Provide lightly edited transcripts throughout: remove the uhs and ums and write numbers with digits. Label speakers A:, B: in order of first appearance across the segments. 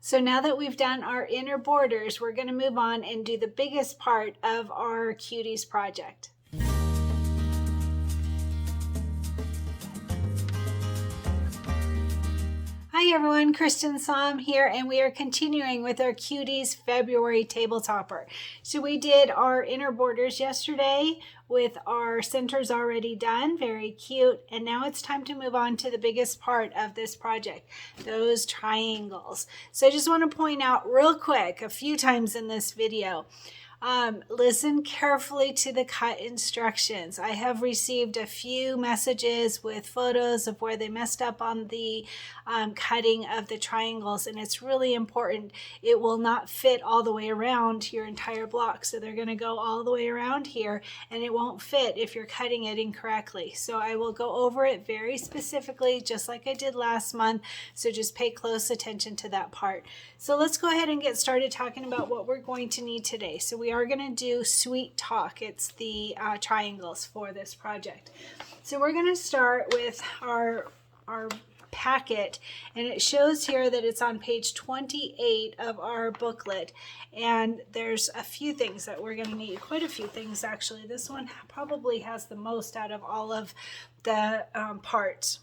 A: So now that we've done our inner borders, we're going to move on and do the biggest part of our Cuties project. Hi everyone, Cristin here, and we are continuing with our Cuties February table topper. So we did our inner borders yesterday with our centers already done, very cute, and now it's time to move on to the biggest part of this project, those triangles. So I just want to point out real quick, a few times in this video, listen carefully to the cut instructions. I have received a few messages with photos of where they messed up on the cutting of the triangles, and it's really important. It will not fit all the way around your entire block, so they're going to go all the way around here, and it won't fit if you're cutting it incorrectly. So I will go over it very specifically, just like I did last month, so just pay close attention to that part. So let's go ahead and get started talking about what we're going to need today. So we are going to do Sweet Talk. It's the triangles for this project. So we're going to start with our packet, and it shows here that it's on page 28 of our booklet, and there's a few things that we're going to need, quite a few things actually. This one probably has the most out of all of the parts.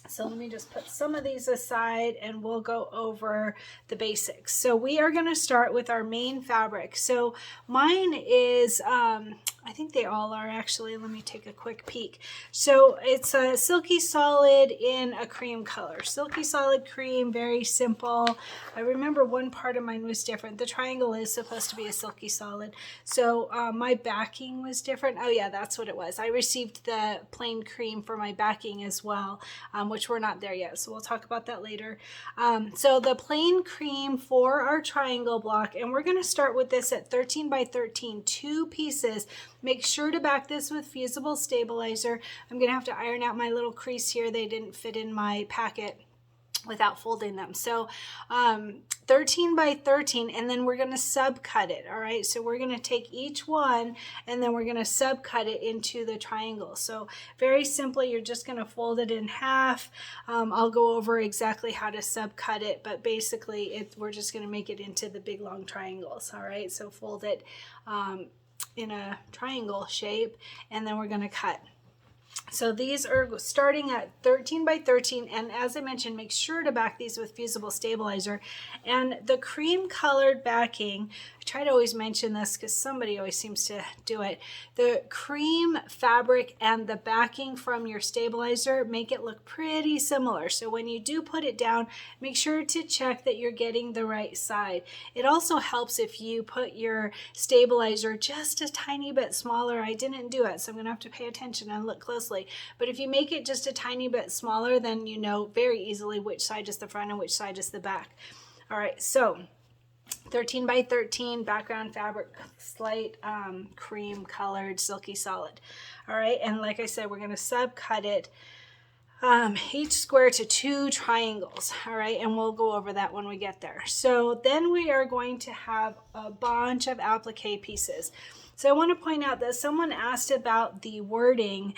A: So let me just put some of these aside and we'll go over the basics. So we are going to start with our main fabric. So mine is, I think they all are actually. Let me take a quick peek. So it's a Silky Solid in a cream color. Silky Solid cream, very simple. I remember one part of mine was different. The triangle is supposed to be a Silky Solid. So my backing was different. Oh yeah, that's what it was. I received the plain cream for my backing as well, which we're not there yet. So we'll talk about that later. So the plain cream for our triangle block, and we're going to start with this at 13 by 13, 2 pieces. Make sure to back this with fusible stabilizer. I'm going to have to iron out my little crease here. They didn't fit in my packet without folding them. So 13 by 13, and then we're going to subcut it. All right, so we're going to take each one and then we're going to subcut it into the triangle. So very simply, you're just going to fold it in half. I'll go over exactly how to subcut it, but basically we're just going to make it into the big long triangles. All right, so fold it in a triangle shape, and then we're going to cut. So these are starting at 13 by 13, and as I mentioned, make sure to back these with fusible stabilizer. And the cream colored backing, I try to always mention this because somebody always seems to do it. The cream fabric and the backing from your stabilizer make it look pretty similar. So when you do put it down, make sure to check that you're getting the right side. It also helps if you put your stabilizer just a tiny bit smaller. I didn't do it, so I'm gonna have to pay attention and look closely. But if you make it just a tiny bit smaller, then you know very easily which side is the front and which side is the back. All right, so 13 by 13 background fabric, slight cream colored Silky Solid. All right, and like I said, we're going to subcut it each square to 2 triangles. All right, and we'll go over that when we get there. So then we are going to have a bunch of applique pieces. So I want to point out that someone asked about the wording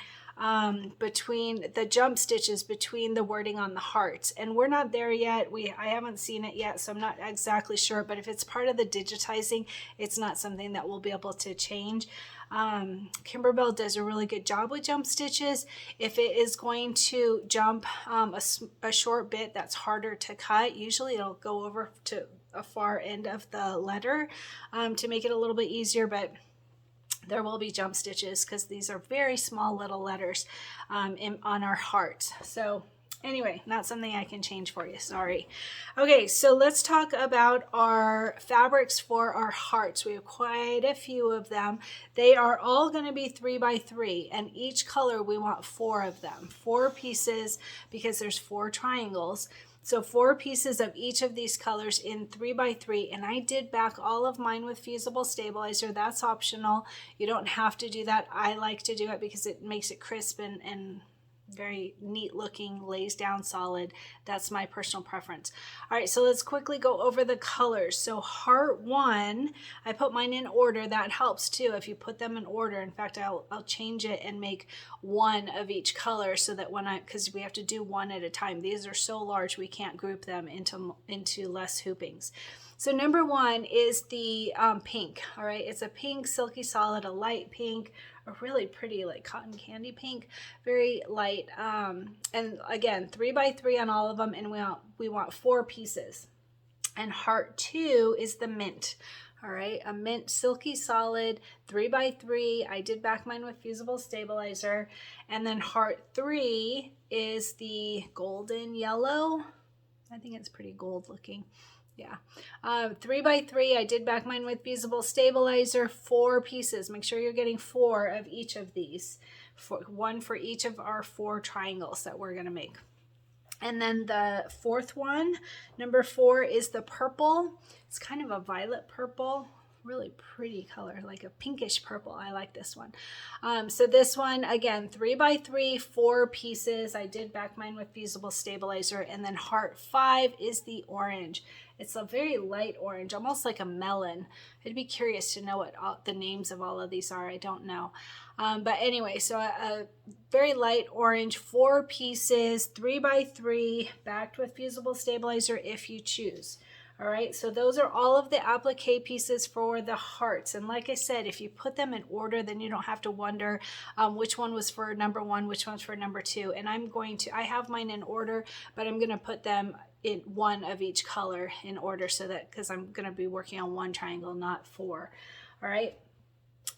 A: between the jump stitches between the wording on the hearts, and we're not there yet. I haven't seen it yet, so I'm not exactly sure, but if it's part of the digitizing, it's not something that we'll be able to change. Kimberbell does a really good job with jump stitches. If it is going to jump a short bit that's harder to cut, usually it'll go over to a far end of the letter to make it a little bit easier, but there will be jump stitches because these are very small little letters on our hearts. So anyway, not something I can change for you, sorry. Okay, so let's talk about our fabrics for our hearts. We have quite a few of them. They are all going to be 3 by 3, and each color we want 4 of them. 4 pieces because there's 4 triangles. So 4 pieces of each of these colors in 3 by 3, and I did back all of mine with fusible stabilizer. That's optional. You don't have to do that. I like to do it because it makes it crisp and very neat looking, lays down solid. That's my personal preference. All right, so let's quickly go over the colors. So Heart 1, I put mine in order. That helps too if you put them in order. In fact, I'll change it and make one of each color so that because we have to do one at a time. These are so large we can't group them into less hoopings. So number 1 is the pink. All right, it's a pink silky solid, a light pink, a really pretty like cotton candy pink, very light. And again, 3x3 on all of them, and we want 4 pieces. And Heart 2 is the mint. All right, a mint silky solid, 3x3. I did back mine with fusible stabilizer. And then Heart 3 is the golden yellow. I think it's pretty gold looking. Yeah, 3x3. I did back mine with fusible stabilizer, 4 pieces. Make sure you're getting 4 of each of these, one for each of our 4 triangles that we're gonna make. And then the 4th one, number 4, is the purple. It's kind of a violet purple, really pretty color, like a pinkish purple. I like this one. So this one, again, 3x3, 4 pieces. I did back mine with fusible stabilizer. And then Heart 5 is the orange. It's a very light orange, almost like a melon. I'd be curious to know what the names of all of these are. I don't know. But anyway, so a very light orange, 4 pieces, 3x3, backed with fusible stabilizer if you choose. All right, so those are all of the applique pieces for the hearts. And like I said, if you put them in order, then you don't have to wonder which one was for number 1, which one's for number 2. And I have mine in order, but I'm going to put them in one of each color in order so that, because I'm going to be working on 1 triangle, not 4. All right.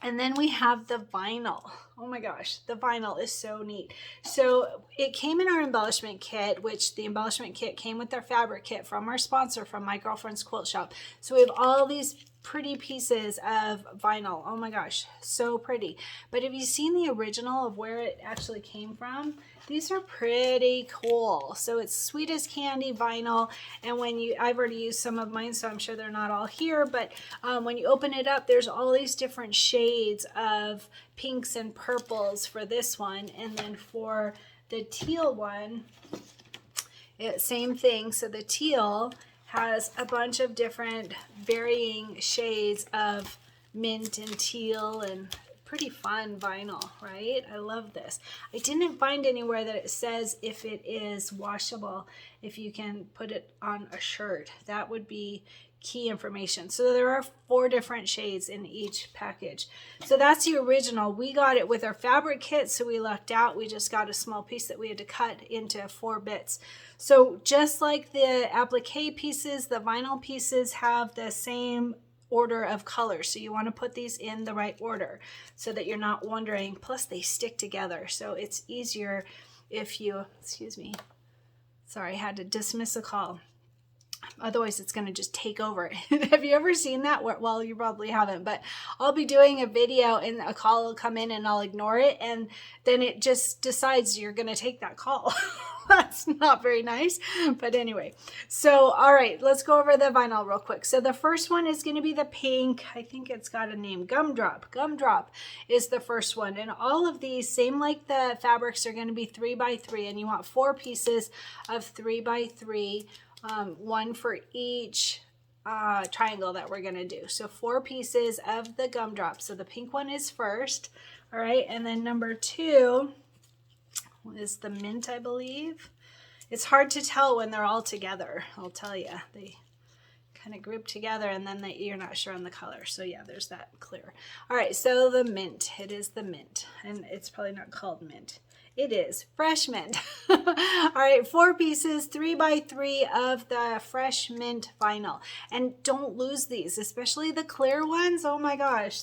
A: And then we have the vinyl. Oh my gosh, the vinyl is so neat. So it came in our embellishment kit, which the embellishment kit came with our fabric kit from our sponsor, from My Girlfriend's Quilt Shop. So we have all these pretty pieces of vinyl. Oh my gosh, so pretty. But have you seen the original of where it actually came from? These are pretty cool. So it's sweet as candy vinyl, and I've already used some of mine, so I'm sure they're not all here, but when you open it up, there's all these different shades of pinks and purples for this one. And then for the teal one, same thing. So the teal has a bunch of different varying shades of mint and teal, and pretty fun vinyl, right? I love this. I didn't find anywhere that it says if it is washable, if you can put it on a shirt. That would be key information. So there are 4 different shades in each package. So that's the original. We got it with our fabric kit, so we lucked out. We just got a small piece that we had to cut into 4 bits. So just like the applique pieces, the vinyl pieces have the same order of colors. So you want to put these in the right order so that you're not wondering. Plus they stick together, so it's easier if you, excuse me, sorry, I had to dismiss a call. Otherwise it's going to just take over. Have you ever seen that? Well, you probably haven't, but I'll be doing a video and a call will come in and I'll ignore it, and then it just decides you're going to take that call. That's not very nice, but anyway. So, all right, let's go over the vinyl real quick. So the first one is going to be the pink. I think it's got a name, Gumdrop. Gumdrop is the first one. And all of these, same like the fabrics, are going to be 3x3, and you want 4 pieces of 3x3, one for each triangle that we're going to do. So 4 pieces of the Gumdrop. So the pink one is first. All right, and then number 2 is the mint, I believe. It's hard to tell when they're all together, I'll tell you. They kind of group together, and then you're not sure on the color. So yeah, there's that clear. All right, so the mint, it is the mint, and it's probably not called mint. It is fresh mint. All right, 4 pieces, 3x3 of the fresh mint vinyl. And don't lose these, especially the clear ones. Oh my gosh,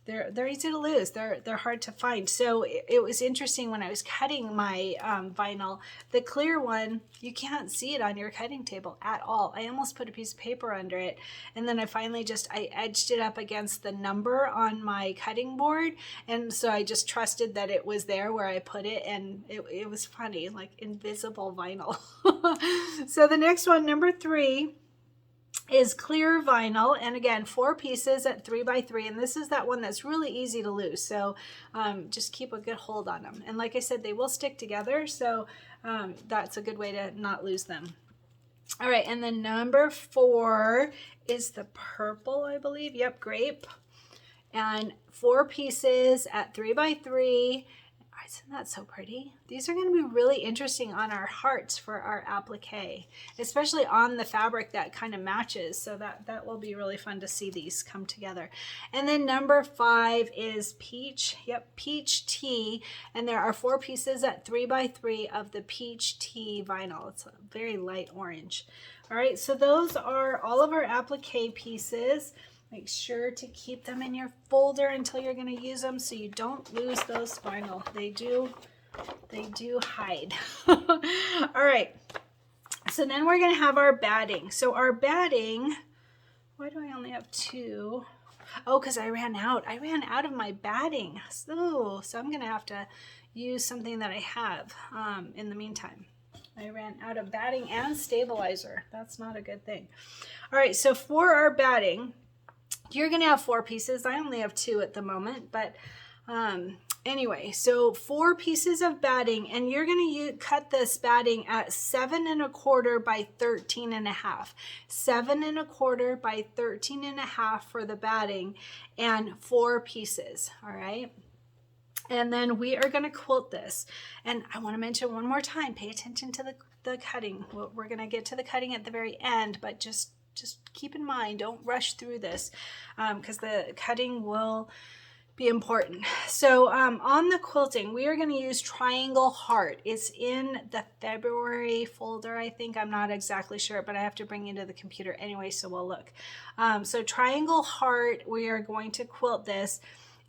A: they're easy to lose. They're hard to find. So it was interesting when I was cutting my vinyl. The clear one, you can't see it on your cutting table at all. I almost put a piece of paper under it, and then I finally I edged it up against the number on my cutting board, and so I just trusted that it was there where I put it, and it was funny, like invisible vinyl. So the next one, number 3, is clear vinyl, and again 4 pieces at 3 by 3, and this is that one that's really easy to lose, so just keep a good hold on them, and like I said, they will stick together, so that's a good way to not lose them. All right, and then number 4 is the purple, I believe. Yep, grape, and 4 pieces at 3 by 3. Isn't that so pretty? These are going to be really interesting on our hearts for our applique, especially on the fabric that kind of matches. So that will be really fun to see these come together. And then number 5 is peach. Yep, peach tea. And there are 4 pieces at 3 by 3 of the peach tea vinyl. It's a very light orange. All right, so those are all of our applique pieces. Make sure to keep them in your folder until you're going to use them so you don't lose those vinyl. They do hide. All right. So then we're going to have our batting. So our batting, why do I only have 2? Oh, because I ran out. I ran out of my batting. So I'm going to have to use something that I have in the meantime. I ran out of batting and stabilizer. That's not a good thing. All right. So for our batting, you're going to have 4 pieces. I only have 2 at the moment, but anyway, so 4 pieces of batting, and you're going to cut this batting at 7 1/4 by 13 1/2. 7 1/4 by 13 1/2 for the batting, and 4 pieces. All right. And then we are going to quilt this. And I want to mention one more time, pay attention to the cutting. We're going to get to the cutting at the very end, but just keep in mind, don't rush through this because the cutting will be important. So on the quilting, we are going to use Triangle Heart. It's in the February folder, I think. I'm not exactly sure, but I have to bring it to the computer anyway, so we'll look. So Triangle Heart, we are going to quilt this.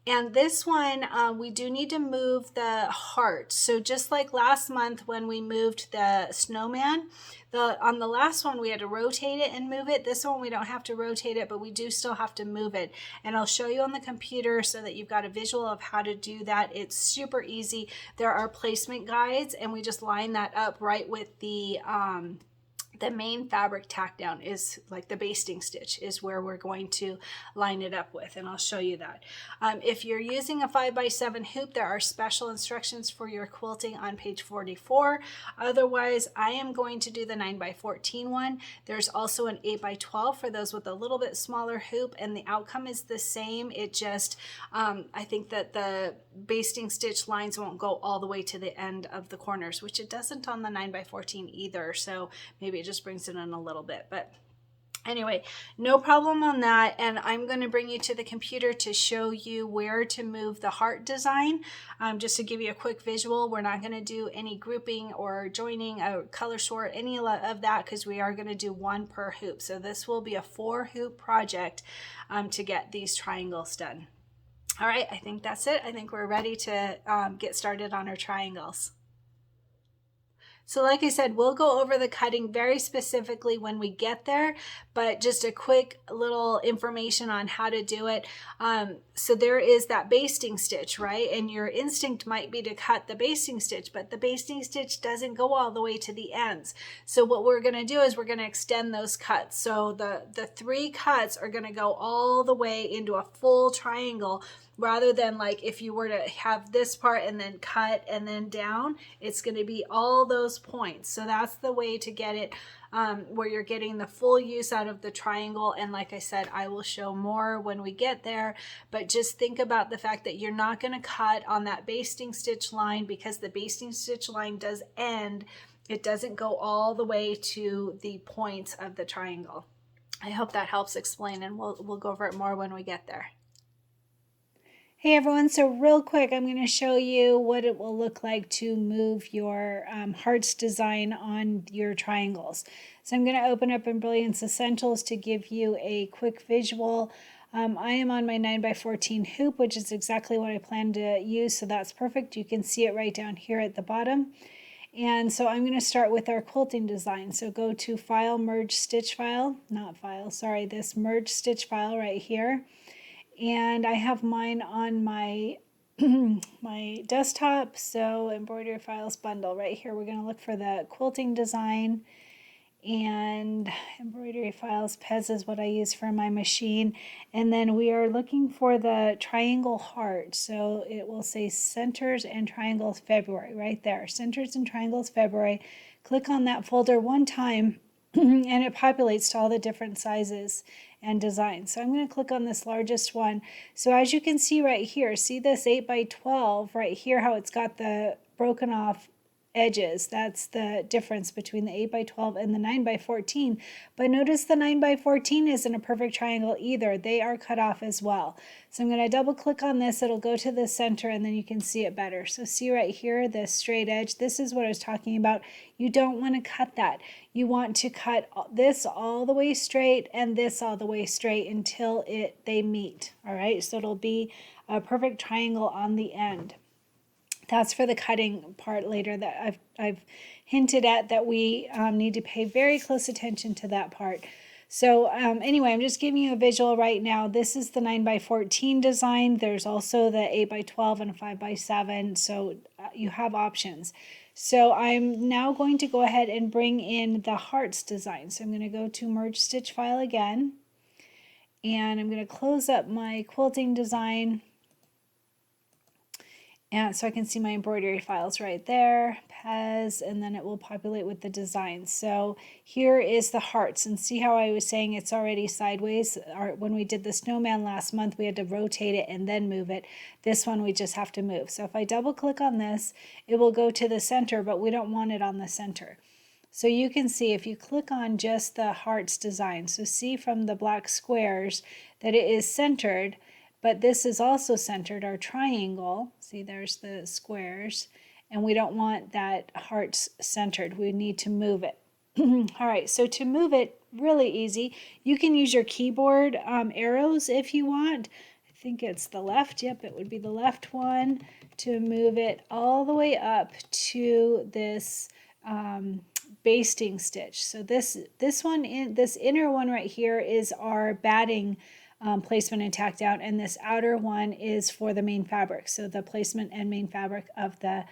A: And this one, we do need to move the heart. So just like last month when we moved the snowman, on the last one we had to rotate it and move it. This one we don't have to rotate it, but we do still have to move it. And I'll show you on the computer so that you've got a visual of how to do that. It's super easy. There are placement guides, and we just line that up right with the main fabric tack down is like the basting stitch is where we're going to line it up with, and I'll show you that. If you're using a 5 by 7 hoop, there are special instructions for your quilting on page 44. Otherwise, I am going to do the 9 by 14 one. There's also an 8 by 12 for those with a little bit smaller hoop, and the outcome is the same. It just, I think that the basting stitch lines won't go all the way to the end of the corners, which it doesn't on the 9 by 14 either. So maybe it just brings it in a little bit, but anyway, no problem on that. And I'm going to bring you to the computer to show you where to move the heart design. Just to give you a quick visual, we're not going to do any grouping or joining, color sort, any of that, because we are going to do 1 per hoop. So this will be a 4 hoop project to get these triangles done. All right, I think that's it. I think we're ready to get started on our triangles. So like I said, we'll go over the cutting very specifically when we get there, but just a quick little information on how to do it. So there is that basting stitch, right? And your instinct might be to cut the basting stitch, but the basting stitch doesn't go all the way to the ends. So what we're going to do is we're going to extend those cuts. So the 3 cuts are going to go all the way into a full triangle, rather than like if you were to have this part and then cut and then down, it's going to be all those points. So that's the way to get it where you're getting the full use out of the triangle. And like I said, I will show more when we get there, but just think about the fact that you're not going to cut on that basting stitch line, because the basting stitch line does end. It doesn't go all the way to the points of the triangle. I hope that helps explain, and we'll go over it more when we get there. Hey everyone, so real quick, I'm going to show you what it will look like to move your hearts design on your triangles. So I'm going to open up Embellishment Essentials to give you a quick visual. I am on my 9 by 14 hoop, which is exactly what I plan to use, so that's perfect. You can see it right down here at the bottom. And so I'm going to start with our quilting design. So go to File, Merge Stitch File, not File, sorry, this Merge Stitch File right here. And I have mine on my my desktop, so Embroidery Files Bundle right here. We're going to look for the quilting design, and embroidery files. Pez is what I use for my machine. And then we are looking for the triangle heart. So it will say Centers and Triangles February right there. Centers and Triangles February. Click on that folder one time and it populates to all the different sizes and designs. So I'm going to click on this largest one. So as you can see right here, see this 8 by 12 right here, how it's got the broken off edges. That's the difference between the 8 by 12 and the 9 by 14. But notice the 9 by 14 isn't a perfect triangle either. They are cut off as well. So I'm going to double click on this. It'll go to the center and then you can see it better. So see right here, this straight edge. This is what I was talking about. You don't want to cut that. You want to cut this all the way straight and this all the way straight until they meet. All right, so it'll be a perfect triangle on the end. That's for the cutting part later that I've hinted at, that we need to pay very close attention to that part. So anyway, I'm just giving you a visual right now. This is the 9 by 14 design. There's also the 8 by 12 and a 5 by 7. So you have options. So I'm now going to go ahead and bring in the hearts design. So I'm going to go to merge stitch file again. And I'm going to close up my quilting design. And so I can see my embroidery files right there, Pez, and then it will populate with the design. So here is the hearts, and see how I was saying it's already sideways? When we did the snowman last month, we had to rotate it and then move it. This one we just have to move. So if I double click on this, it will go to the center, but we don't want it on the center. So you can see if you click on just the hearts design, so see from the black squares that it is centered, but this is also centered, our triangle. See, there's the squares, and we don't want that hearts centered. We need to move it. All right, so to move it, really easy. You can use your keyboard arrows if you want. I think it's the left. Yep, it would be the left one to move it all the way up to this basting stitch. So this inner one right here is our batting placement and tack down, and this outer one is for the main fabric. So the placement and main fabric of the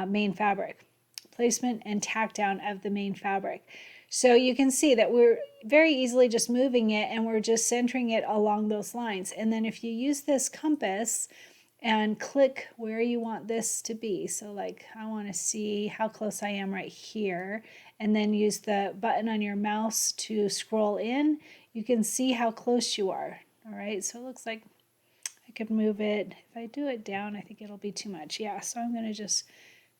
A: main fabric. Placement and tack down of the main fabric. So you can see that we're very easily just moving it, and we're just centering it along those lines. And then if you use this compass and click where you want this to be, so like I want to see how close I am right here, and then use the button on your mouse to scroll in, you can see how close you are. All right, so it looks like I could move it. If I do it down, I think it'll be too much. Yeah, so I'm going to just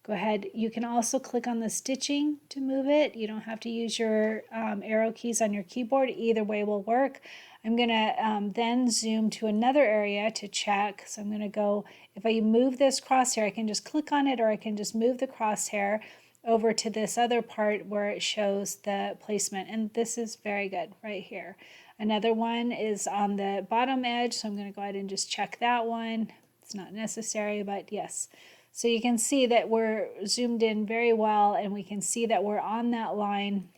A: go ahead. You can also click on the stitching to move it. You don't have to use your arrow keys on your keyboard. Either way will work. I'm going to then zoom to another area to check. So I'm going to go, if I move this crosshair, I can just click on it, or I can just move the crosshair over to this other part where it shows the placement. And this is very good right here. Another one is on the bottom edge, so I'm going to go ahead and just check that one. It's not necessary, but yes. So you can see that we're zoomed in very well, and we can see that we're on that line.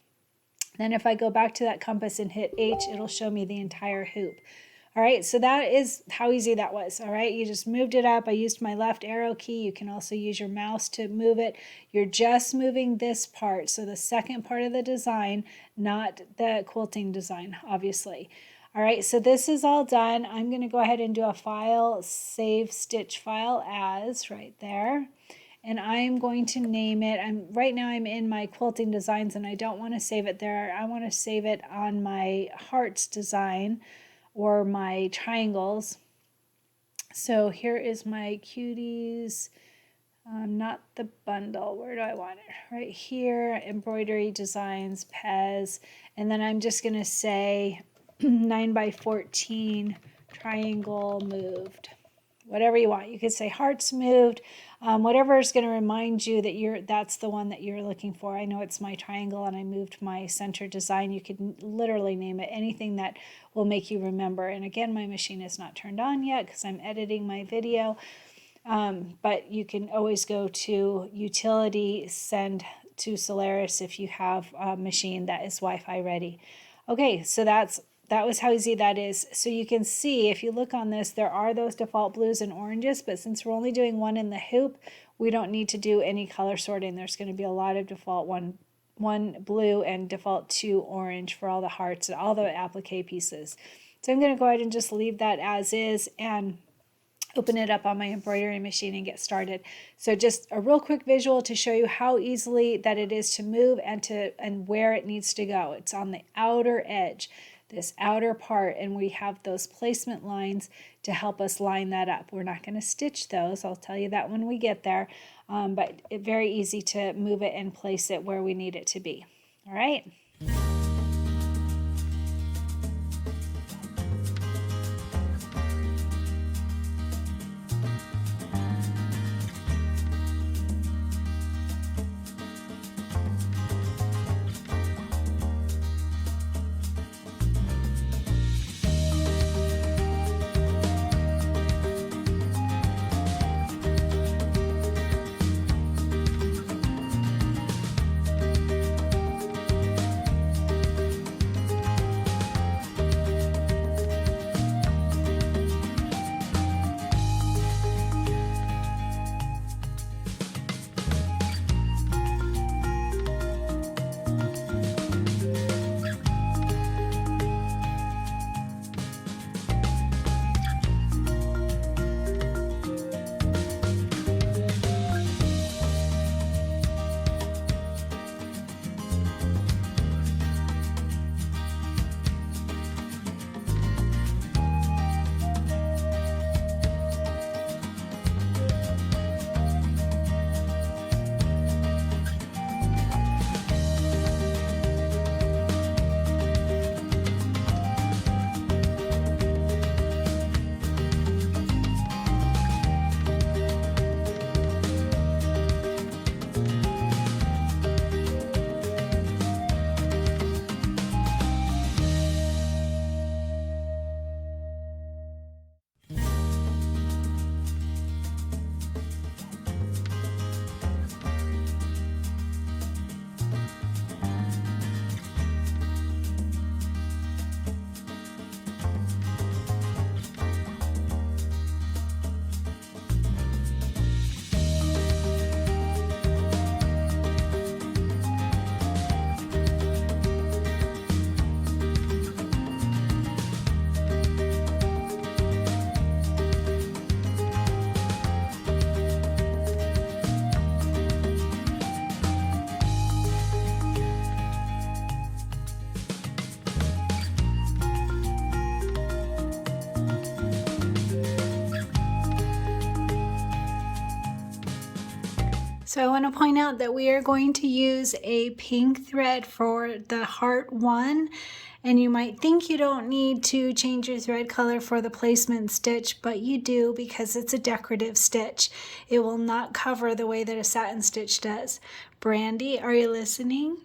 A: Then if I go back to that compass and hit H, it'll show me the entire hoop. All right, so that is how easy that was. All right, you just moved it up. I used my left arrow key. You can also use your mouse to move it. You're just moving this part, so the second part of the design, not the quilting design, obviously. All right, so this is all done. I'm going to go ahead and do a file, save stitch file as, right there. And I'm going to name it. Right now I'm in my quilting designs, and I don't want to save it there. I want to save it on my hearts design, or my triangles. So here is my Cuties, not the bundle. Where do I want it? Right here, embroidery designs, Pez, and then I'm just going to say 9 by 14 triangle moved. Whatever you want. You could say hearts moved, whatever is going to remind you that that's the one that you're looking for. I know it's my triangle and I moved my center design. You could literally name it anything that will make you remember. And again, my machine is not turned on yet because I'm editing my video, but you can always go to utility, send to Solaris if you have a machine that is Wi-Fi ready. Okay, so that was how easy that is. So you can see, if you look on this, there are those default blues and oranges, but since we're only doing one in the hoop, we don't need to do any color sorting. There's going to be a lot of default one blue and default 2 orange for all the hearts and all the applique pieces. So I'm going to go ahead and just leave that as is and open it up on my embroidery machine and get started. So just a real quick visual to show you how easily that it is to move and where it needs to go. It's on the outer edge, this outer part, and we have those placement lines to help us line that up. We're not going to stitch those. I'll tell you that when we get there, but it's very easy to move it and place it where we need it to be. All right. So I want to point out that we are going to use a pink thread for the heart one, and you might think you don't need to change your thread color for the placement stitch, but you do because it's a decorative stitch. It will not cover the way that a satin stitch does. Brandy, are you listening?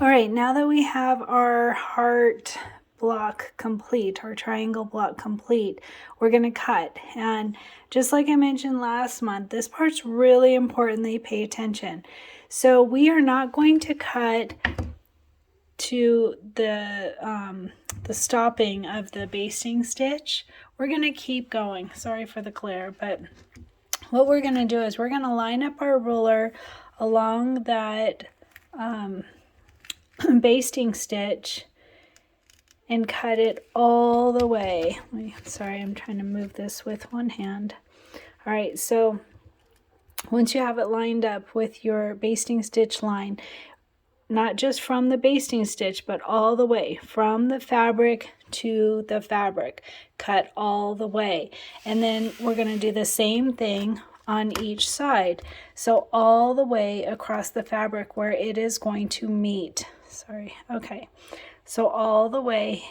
A: All right, now that we have our heart block complete, our triangle block complete, we're going to cut. And just like I mentioned last month, this part's really important that you pay attention. So we are not going to cut to the stopping of the basting stitch. We're going to keep going. Sorry for the glare, but what we're going to do is we're going to line up our ruler along that basting stitch and cut it all the way. Sorry, I'm trying to move this with one hand. All right, so once you have it lined up with your basting stitch line, not just from the basting stitch, but all the way from the fabric to the fabric, cut all the way. And then we're going to do the same thing on each side. So all the way across the fabric where it is going to meet. Sorry. Okay. So all the way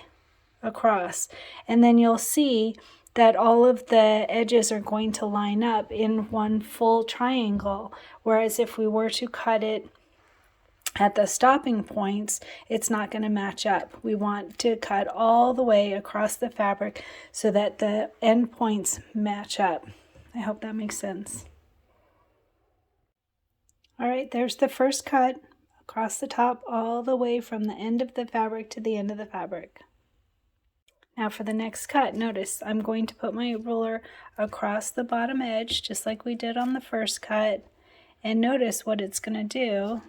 A: across. And then you'll see that all of the edges are going to line up in one full triangle. Whereas if we were to cut it at the stopping points, it's not going to match up. We want to cut all the way across the fabric so that the end points match up. I hope that makes sense. All right, there's the first cut across the top all the way from the end of the fabric to the end of the fabric. Now for the next cut, notice I'm going to put my ruler across the bottom edge just like we did on the first cut, and notice what it's going to do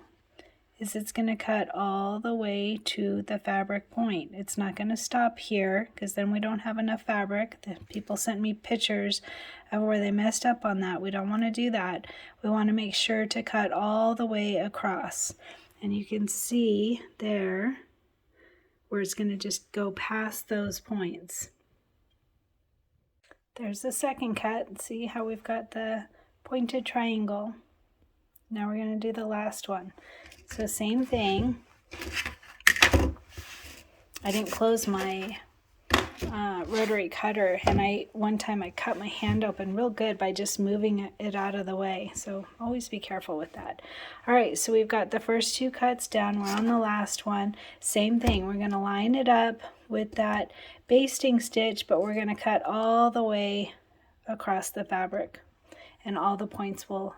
A: is it's going to cut all the way to the fabric point. It's not going to stop here because then we don't have enough fabric. The people sent me pictures of where they messed up on that. We don't want to do that. We want to make sure to cut all the way across. And you can see there where it's going to just go past those points. There's the second cut. See how we've got the pointed triangle. Now we're going to do the last one. So same thing. I didn't close my rotary cutter, and one time I cut my hand open real good by just moving it out of the way. So always be careful with that. All right, so we've got the first two cuts down. We're on the last one. Same thing. We're going to line it up with that basting stitch, but we're going to cut all the way across the fabric, and all the points will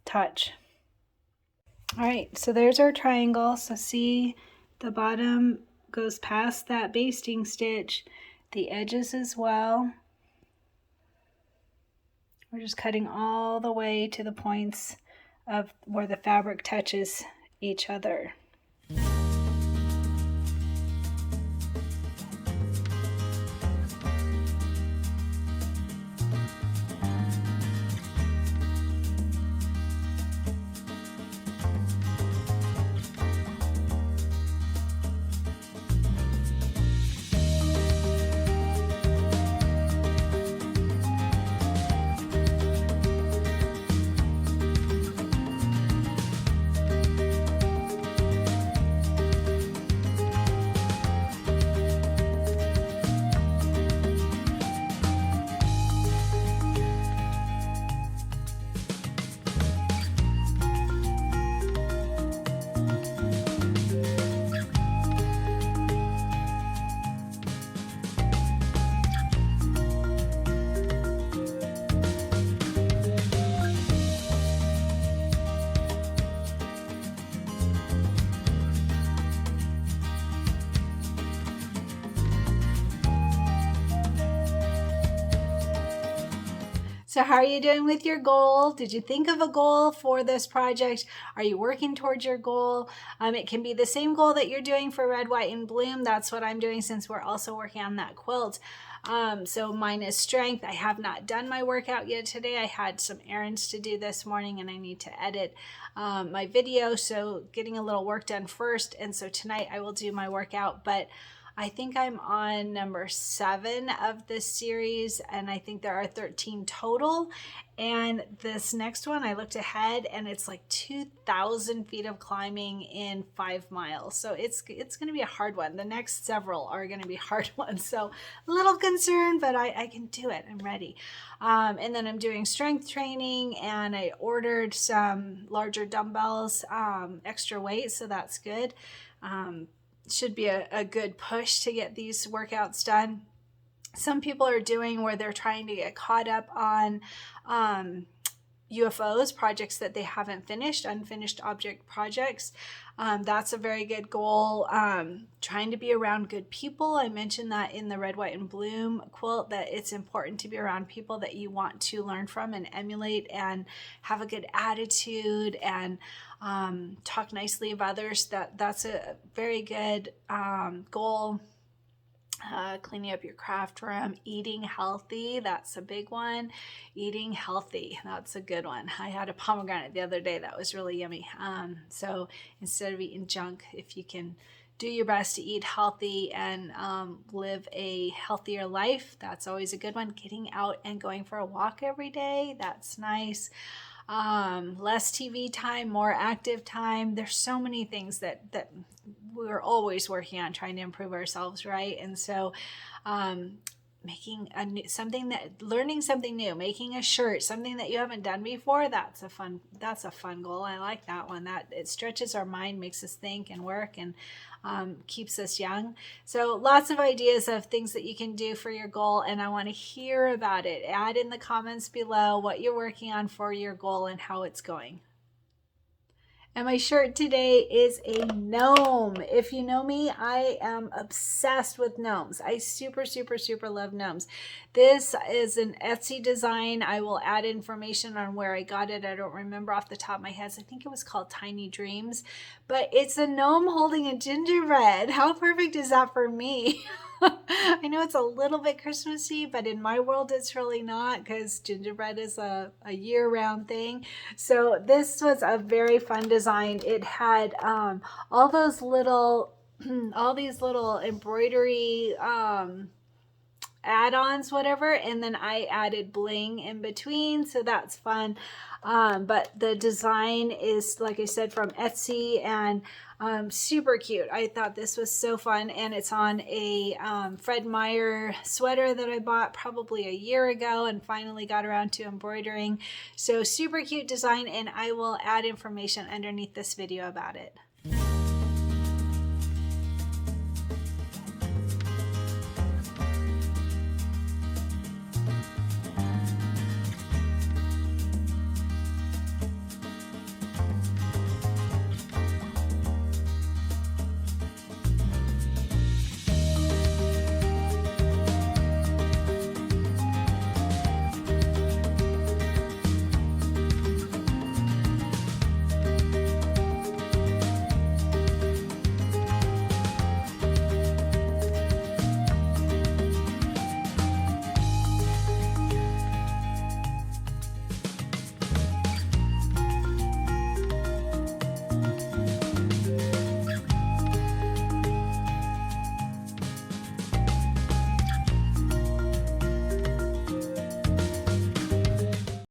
A: touch. All right, so there's our triangle. So see, the bottom goes past that basting stitch, the edges as well. We're just cutting all the way to the points of where the fabric touches each other. So how are you doing with your goal? Did you think of a goal for this project? Are you working towards your goal? It can be the same goal that you're doing for Red, White, and Bloom. That's what I'm doing since we're also working on that quilt. So mine is strength. I have not done my workout yet today. I had some errands to do this morning and I need to edit my video. So getting a little work done first. And so tonight I will do my workout. But I think I'm on number 7 of this series, and I think there are 13 total. And this next one, I looked ahead, and it's like 2,000 feet of climbing in 5 miles. So it's going to be a hard one. The next several are going to be hard ones. So a little concerned, but I can do it. I'm ready. And then I'm doing strength training, and I ordered some larger dumbbells, extra weight, so that's good. Should be a good push to get these workouts done. Some people are doing where they're trying to get caught up on UFOs, projects that they haven't finished, unfinished object projects. That's a very good goal. Trying to be around good people. I mentioned that in the Red, White, and Bloom quilt, that it's important to be around people that you want to learn from and emulate and have a good attitude and talk nicely of others. That's a very good goal. Cleaning up your craft room, eating healthy, that's a big one. Eating healthy, that's a good one. I had a pomegranate the other day that was really yummy. So instead of eating junk, if you can do your best to eat healthy and live a healthier life, that's always a good one. Getting out and going for a walk every day, that's nice. Less TV time, more active time. There's so many things that we're always working on, trying to improve ourselves, right? And so making learning something new, making a shirt, something that you haven't done before, that's a fun goal. I like that one. That it stretches our mind, makes us think and work, and keeps us young. So lots of ideas of things that you can do for your goal, and I want to hear about it. Add in the comments below what you're working on for your goal and how it's going. And my shirt today is a gnome. If you know me, I am obsessed with gnomes. I super, super, super love gnomes. This is an Etsy design. I will add information on where I got it. I don't remember off the top of my head. I think it was called Tiny Dreams. But it's a gnome holding a gingerbread. How perfect is that for me? I know it's a little bit Christmassy, but in my world it's really not, because gingerbread is a year-round thing. So this was a very fun design. It had all these little embroidery add-ons, whatever, and then I added bling in between, so that's fun. But the design is, like I said, from Etsy, and super cute. I thought this was so fun, and it's on a Fred Meyer sweater that I bought probably a year ago and finally got around to embroidering. So super cute design, and I will add information underneath this video about it.